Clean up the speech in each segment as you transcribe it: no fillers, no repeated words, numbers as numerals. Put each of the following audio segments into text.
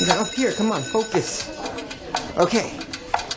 Now up here, come on, focus. Okay.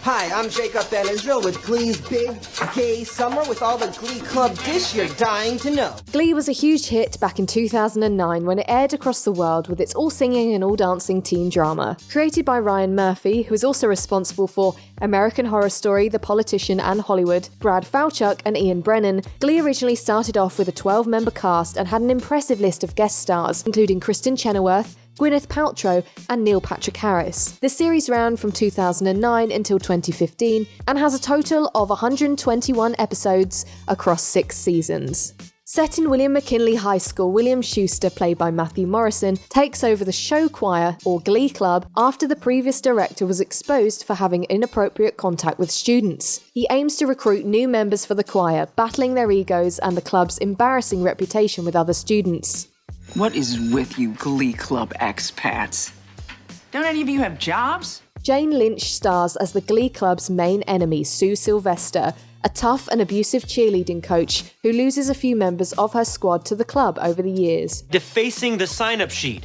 Hi, I'm Jacob Ben Israel with Glee's Big Gay Summer with all the Glee Club dish you're dying to know. Glee was a huge hit back in 2009 when it aired across the world with its all-singing and all-dancing teen drama. Created by Ryan Murphy, who is also responsible for American Horror Story, The Politician and Hollywood, Brad Falchuk and Ian Brennan, Glee originally started off with a 12-member cast and had an impressive list of guest stars, including Kristen Chenoweth, Gwyneth Paltrow and Neil Patrick Harris. The series ran from 2009 until 2015 and has a total of 121 episodes across 6 seasons. Set in William McKinley High School, William Schuster, played by Matthew Morrison, takes over the show choir, or Glee Club, after the previous director was exposed for having inappropriate contact with students. He aims to recruit new members for the choir, battling their egos and the club's embarrassing reputation with other students. What is with you Glee Club expats? Don't any of you have jobs? Jane Lynch stars as the Glee Club's main enemy, Sue Sylvester, a tough and abusive cheerleading coach who loses a few members of her squad to the club over the years. Defacing the sign-up sheet.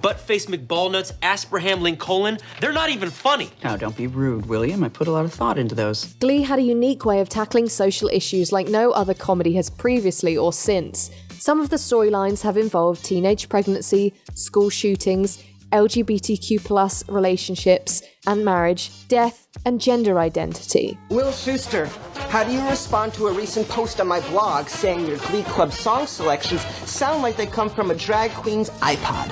Butt-face McBallnuts, Asperham Lincoln, they're not even funny. Now, don't be rude, William. I put a lot of thought into those. Glee had a unique way of tackling social issues like no other comedy has previously or since. Some of the storylines have involved teenage pregnancy, school shootings, LGBTQ+ relationships and marriage, death, and gender identity. Will Schuster, how do you respond to a recent post on my blog saying your Glee Club song selections sound like they come from a drag queen's iPod?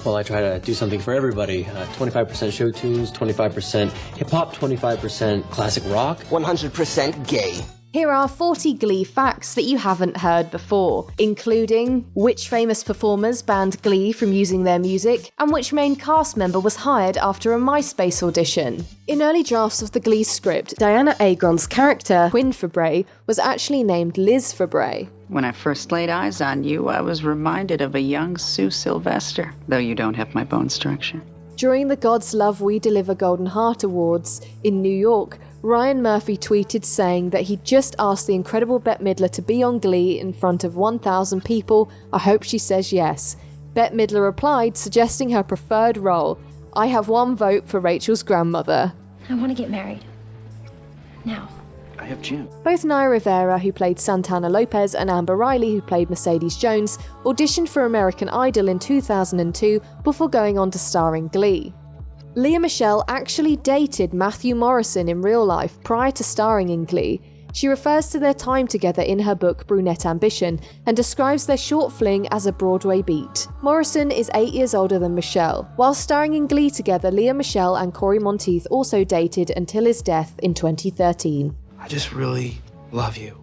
Well, I try to do something for everybody. 25% show tunes, 25% hip-hop, 25% classic rock. 100% gay. Here are 40 Glee facts that you haven't heard before, including which famous performers banned Glee from using their music, and which main cast member was hired after a MySpace audition. In early drafts of the Glee script, Diana Agron's character, Quinn Fabray, was actually named Liz Fabray. When I first laid eyes on you, I was reminded of a young Sue Sylvester, though you don't have my bone structure. During the God's Love We Deliver Golden Heart Awards in New York, Ryan Murphy tweeted saying that he'd just asked the incredible Bette Midler to be on Glee in front of 1,000 people. I hope she says yes. Bette Midler replied, suggesting her preferred role. I have one vote for Rachel's grandmother. I want to get married. Now. I have Jim. Both Naya Rivera, who played Santana Lopez, and Amber Riley, who played Mercedes Jones, auditioned for American Idol in 2002 before going on to star in Glee. Lea Michele actually dated Matthew Morrison in real life prior to starring in Glee. She refers to their time together in her book Brunette Ambition and describes their short fling as a Broadway beat. Morrison is 8 years older than Michele. While starring in Glee together, Lea Michele and Cory Monteith also dated until his death in 2013. I just really love you.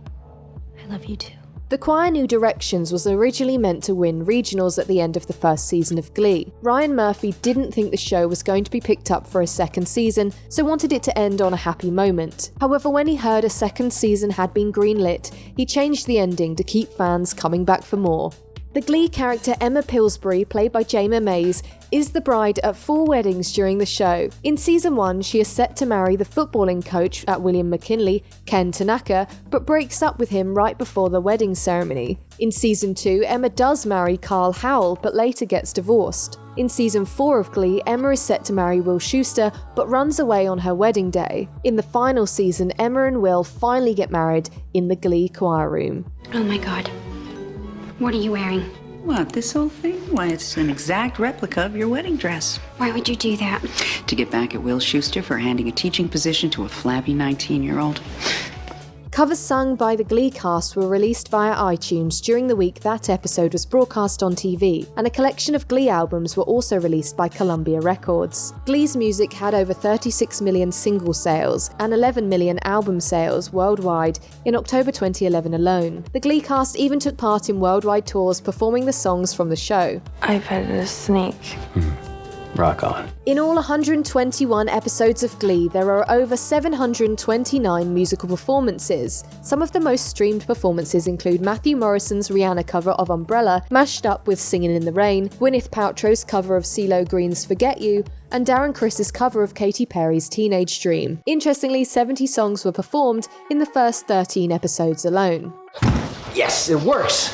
I love you too. The choir New Directions was originally meant to win regionals at the end of the first season of Glee. Ryan Murphy didn't think the show was going to be picked up for a second season, so wanted it to end on a happy moment. However, when he heard a second season had been greenlit, he changed the ending to keep fans coming back for more. The Glee character Emma Pillsbury, played by Jayma Mays, is the bride at 4 weddings during the show. In season 1, she is set to marry the footballing coach at William McKinley, Ken Tanaka, but breaks up with him right before the wedding ceremony. In season 2, Emma does marry Carl Howell, but later gets divorced. In season 4 of Glee, Emma is set to marry Will Schuster, but runs away on her wedding day. In the final season, Emma and Will finally get married in the Glee choir room. Oh my God. What are you wearing? What, this whole thing? Why, it's an exact replica of your wedding dress. Why would you do that? To get back at Will Schuster for handing a teaching position to a flabby 19-year-old. Covers sung by the Glee cast were released via iTunes during the week that episode was broadcast on TV, and a collection of Glee albums were also released by Columbia Records. Glee's music had over 36 million single sales and 11 million album sales worldwide in October 2011 alone. The Glee cast even took part in worldwide tours performing the songs from the show. I petted a snake. Rock on. In all 121 episodes of Glee, there are over 729 musical performances. Some of the most streamed performances include Matthew Morrison's Rihanna cover of Umbrella, mashed up with Singin' in the Rain, Gwyneth Paltrow's cover of CeeLo Green's Forget You, and Darren Criss's cover of Katy Perry's Teenage Dream. Interestingly, 70 songs were performed in the first 13 episodes alone. Yes, it works.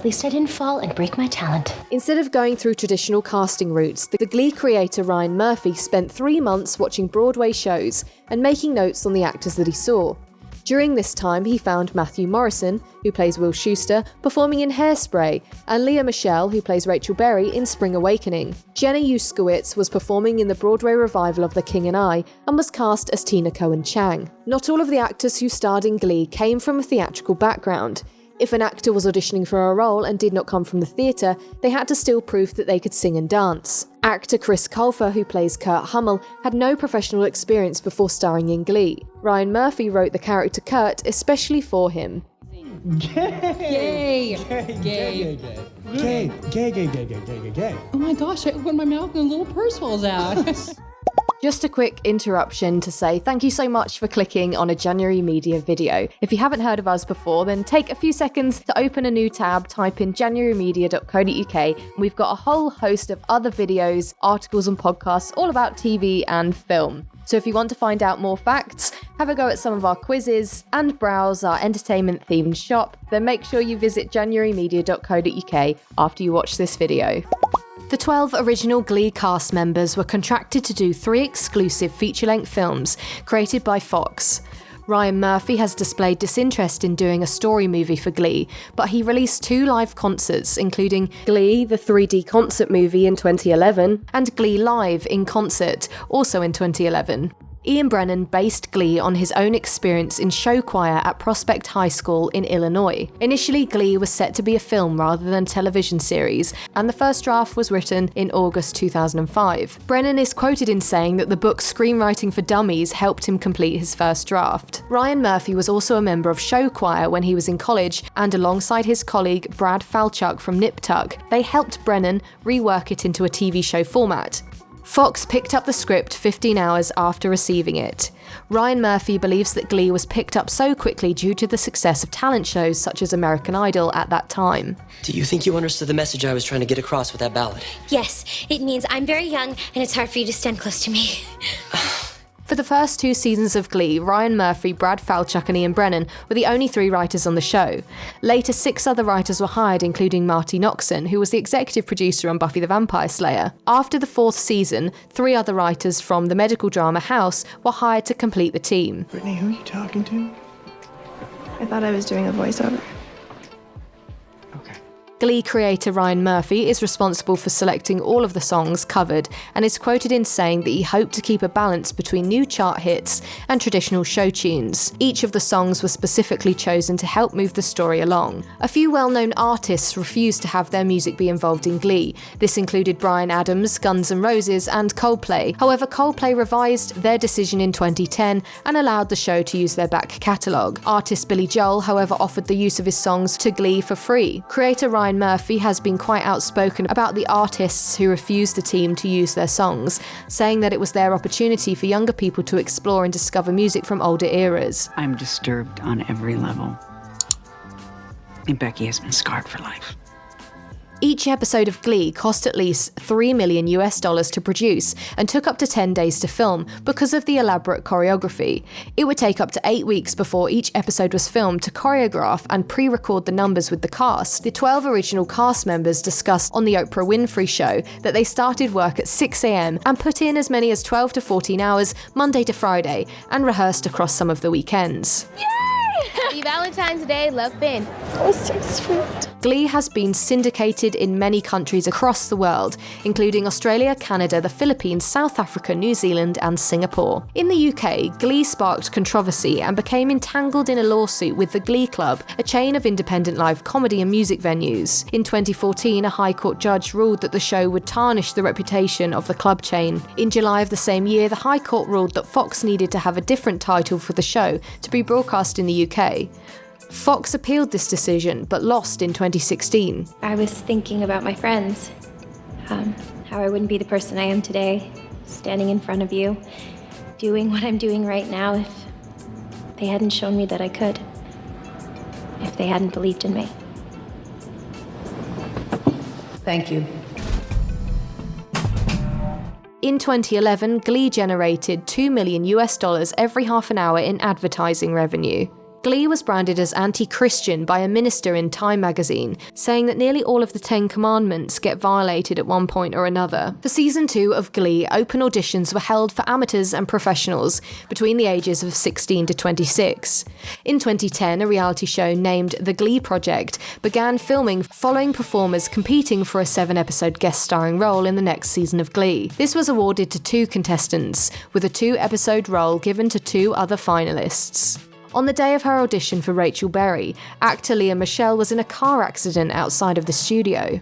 least I didn't fall and break my talent. Instead of going through traditional casting routes, the Glee creator Ryan Murphy spent 3 months watching Broadway shows and making notes on the actors that he saw. During this time, he found Matthew Morrison, who plays Will Schuester, performing in Hairspray, and Lea Michele, who plays Rachel Berry in Spring Awakening. Jenny Uskowitz was performing in the Broadway revival of The King and I, and was cast as Tina Cohen Chang. Not all of the actors who starred in Glee came from a theatrical background. If an actor was auditioning for a role and did not come from the theatre, they had to still prove that they could sing and dance. Actor Chris Colfer, who plays Kurt Hummel, had no professional experience before starring in Glee. Ryan Murphy wrote the character Kurt especially for him. Gay! Oh my gosh, I opened my mouth and a little purse falls out. Just a quick interruption to say thank you so much for clicking on a January Media video. If you haven't heard of us before, then take a few seconds to open a new tab, type in januarymedia.co.uk, and we've got a whole host of other videos, articles and podcasts all about TV and film. So if you want to find out more facts, have a go at some of our quizzes, and browse our entertainment-themed shop, then make sure you visit januarymedia.co.uk after you watch this video. The 12 original Glee cast members were contracted to do 3 exclusive feature-length films created by Fox. Ryan Murphy has displayed disinterest in doing a story movie for Glee, but he released 2 live concerts, including Glee, the 3D concert movie in 2011, and Glee Live in Concert, also in 2011. Ian Brennan based Glee on his own experience in show choir at Prospect High School in Illinois. Initially, Glee was set to be a film rather than a television series, and the first draft was written in August 2005. Brennan is quoted in saying that the book Screenwriting for Dummies helped him complete his first draft. Ryan Murphy was also a member of show choir when he was in college, and alongside his colleague Brad Falchuk from Nip Tuck, they helped Brennan rework it into a TV show format. Fox picked up the script 15 hours after receiving it. Ryan Murphy believes that Glee was picked up so quickly due to the success of talent shows such as American Idol at that time. Do you think you understood the message I was trying to get across with that ballad? Yes, it means I'm very young and it's hard for you to stand close to me. For the first 2 seasons of Glee, Ryan Murphy, Brad Falchuk and Ian Brennan were the only 3 writers on the show. Later, 6 other writers were hired, including Marty Noxon, who was the executive producer on Buffy the Vampire Slayer. After the 4th season, 3 other writers from the medical drama House were hired to complete the team. Brittany, who are you talking to? I thought I was doing a voiceover. Glee creator Ryan Murphy is responsible for selecting all of the songs covered and is quoted in saying that he hoped to keep a balance between new chart hits and traditional show tunes. Each of the songs was specifically chosen to help move the story along. A few well-known artists refused to have their music be involved in Glee. This included Bryan Adams, Guns N' Roses and Coldplay. However, Coldplay revised their decision in 2010 and allowed the show to use their back catalogue. Artist Billy Joel, however, offered the use of his songs to Glee for free. Creator Ryan Murphy has been quite outspoken about the artists who refused the team to use their songs, saying that it was their opportunity for younger people to explore and discover music from older eras. I'm disturbed on every level. And Becky has been scarred for life. Each episode of Glee cost at least $3 million to produce and took up to 10 days to film because of the elaborate choreography. It would take up to 8 weeks before each episode was filmed to choreograph and pre-record the numbers with the cast. The 12 original cast members discussed on the Oprah Winfrey Show that they started work at 6 a.m. and put in as many as 12 to 14 hours Monday to Friday and rehearsed across some of the weekends. Happy Valentine's Day, love, Finn. Oh, so sweet. Glee has been syndicated in many countries across the world, including Australia, Canada, the Philippines, South Africa, New Zealand and Singapore. In the UK, Glee sparked controversy and became entangled in a lawsuit with the Glee Club, a chain of independent live comedy and music venues. In 2014, a High Court judge ruled that the show would tarnish the reputation of the club chain. In July of the same year, the High Court ruled that Fox needed to have a different title for the show to be broadcast in the UK. Fox appealed this decision, but lost in 2016. I was thinking about my friends. How I wouldn't be the person I am today, standing in front of you, doing what I'm doing right now if they hadn't shown me that I could. If they hadn't believed in me. Thank you. In 2011, Glee generated $2 million every half an hour in advertising revenue. Glee was branded as anti-Christian by a minister in Time magazine, saying that nearly all of the 10 commandments get violated at one point or another. For season 2 of Glee, open auditions were held for amateurs and professionals between the ages of 16 to 26. In 2010, a reality show named The Glee Project began filming following performers competing for a 7-episode guest starring role in the next season of Glee. This was awarded to 2 contestants, with a 2-episode role given to 2 other finalists. On the day of her audition for Rachel Berry, actor Lea Michele was in a car accident outside of the studio.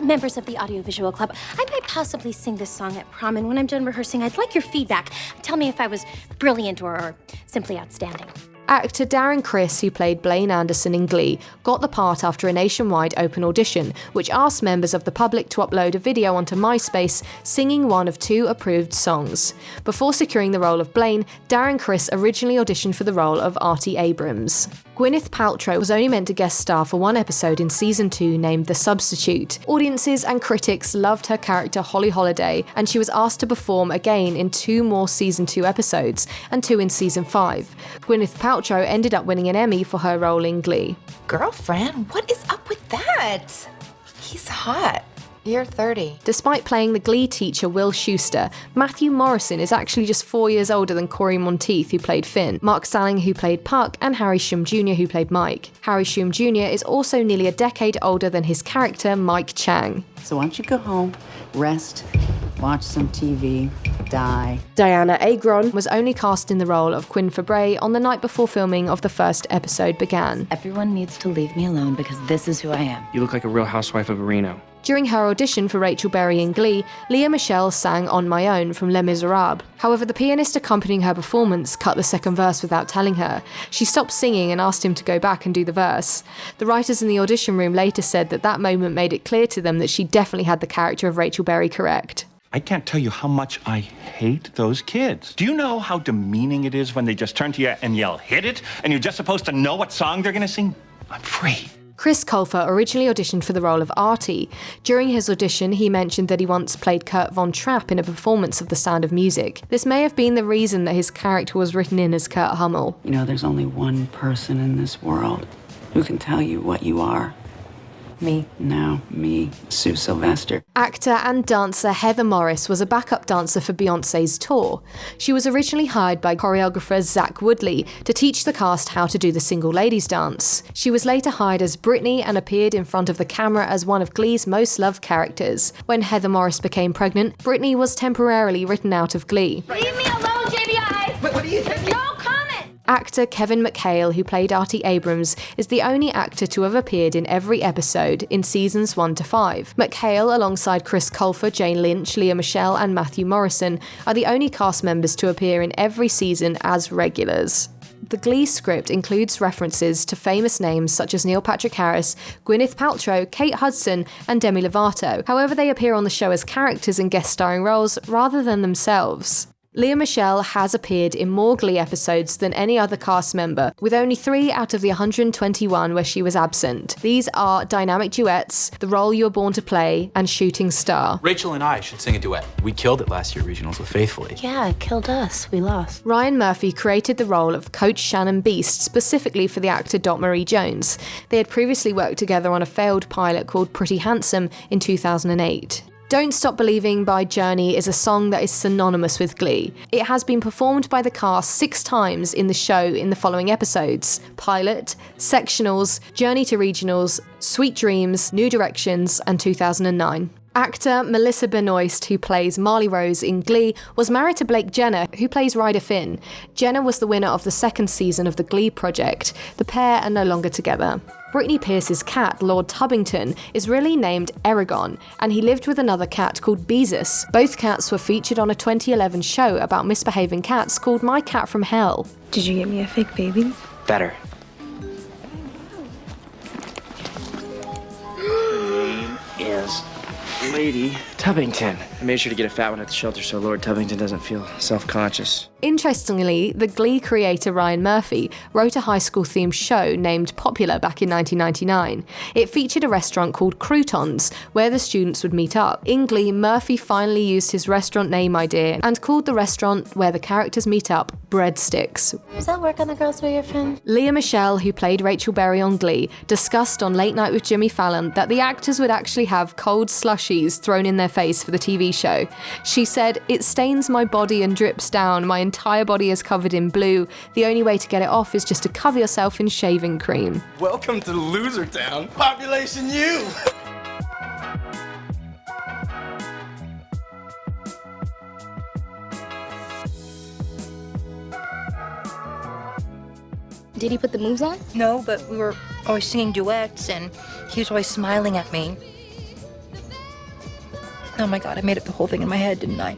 Members of the Audiovisual Club, I might possibly sing this song at prom, and when I'm done rehearsing, I'd like your feedback. Tell me if I was brilliant or simply outstanding. Actor Darren Criss, who played Blaine Anderson in Glee, got the part after a nationwide open audition, which asked members of the public to upload a video onto MySpace singing one of 2 approved songs. Before securing the role of Blaine, Darren Criss originally auditioned for the role of Artie Abrams. Gwyneth Paltrow was only meant to guest star for 1 episode in season 2 named The Substitute. Audiences and critics loved her character Holly Holiday, and she was asked to perform again in 2 more season 2 episodes and 2 in season 5. Gwyneth Paltrow ended up winning an Emmy for her role in Glee. Girlfriend, what is up with that? He's hot. You're 30. Despite playing the Glee teacher Will Schuester, Matthew Morrison is actually just 4 years older than Cory Monteith, who played Finn, Mark Salling, who played Puck, and Harry Shum Jr., who played Mike. Harry Shum Jr. is also nearly a decade older than his character, Mike Chang. So why don't you go home, rest, watch some TV, die. Diana Agron was only cast in the role of Quinn Fabray on the night before filming of the first episode began. Everyone needs to leave me alone because this is who I am. You look like a real housewife of Reno. During her audition for Rachel Berry in Glee, Lea Michele sang On My Own from Les Miserables. However, the pianist accompanying her performance cut the second verse without telling her. She stopped singing and asked him to go back and do the verse. The writers in the audition room later said that moment made it clear to them that she definitely had the character of Rachel Berry correct. I can't tell you how much I hate those kids. Do you know how demeaning it is when they just turn to you and yell, "Hit it," and you're just supposed to know what song they're gonna sing? I'm free. Chris Colfer originally auditioned for the role of Artie. During his audition, he mentioned that he once played Kurt Von Trapp in a performance of The Sound of Music. This may have been the reason that his character was written in as Kurt Hummel. You know, there's only one person in this world who can tell you what you are. Me. No, me, Sue Sylvester. Actor and dancer Heather Morris was a backup dancer for Beyoncé's tour. She was originally hired by choreographer Zach Woodley to teach the cast how to do the single ladies dance. She was later hired as Britney and appeared in front of the camera as one of Glee's most loved characters. When Heather Morris became pregnant, Britney was temporarily written out of Glee. Leave me alone, JBI! What are you thinking? No comment! Actor Kevin McHale, who played Artie Abrams, is the only actor to have appeared in every episode in seasons 1 to 5. McHale, alongside Chris Colfer, Jane Lynch, Lea Michele, and Matthew Morrison, are the only cast members to appear in every season as regulars. The Glee script includes references to famous names such as Neil Patrick Harris, Gwyneth Paltrow, Kate Hudson, and Demi Lovato. However, they appear on the show as characters in guest starring roles rather than themselves. Lea Michele has appeared in more Glee episodes than any other cast member, with only 3 out of the 121 where she was absent. These are Dynamic Duets, The Role You Were Born to Play, and Shooting Star. Rachel and I should sing a duet. We killed it last year at regionals with Faithfully. Yeah, it killed us. We lost. Ryan Murphy created the role of Coach Shannon Beast specifically for the actor Dot Marie Jones. They had previously worked together on a failed pilot called Pretty Handsome in 2008. Don't Stop Believing by Journey is a song that is synonymous with Glee. It has been performed by the cast 6 times in the show in the following episodes: Pilot, Sectionals, Journey to Regionals, Sweet Dreams, New Directions, and 2009. Actor Melissa Benoist, who plays Marley Rose in Glee, was married to Blake Jenner, who plays Ryder Finn. Jenner was the winner of the 2nd season of the Glee Project. The pair are no longer together. Britney Pierce's cat, Lord Tubbington, is really named Eragon, and he lived with another cat called Beezus. Both cats were featured on a 2011 show about misbehaving cats called My Cat from Hell. Did you get me a fake baby? Better. Name is Lady Tubbington. I made sure to get a fat one at the shelter so Lord Tubbington doesn't feel self-conscious. Interestingly, the Glee creator Ryan Murphy wrote a high school-themed show named Popular back in 1999. It featured a restaurant called Croutons, where the students would meet up. In Glee, Murphy finally used his restaurant name idea and called the restaurant where the characters meet up Breadsticks. Does that work on the girls who are your friend? Lea Michele, who played Rachel Berry on Glee, discussed on Late Night with Jimmy Fallon that the actors would actually have cold slushies thrown in their face for the TV show. She said, "It stains my body and drips down. My entire body is covered in blue. The only way to get it off is just to cover yourself in shaving cream." Welcome to Loser Town. Population U. Did he put the moves on? No, but we were always singing duets, and he was always smiling at me. Oh my God, I made up the whole thing in my head, didn't I?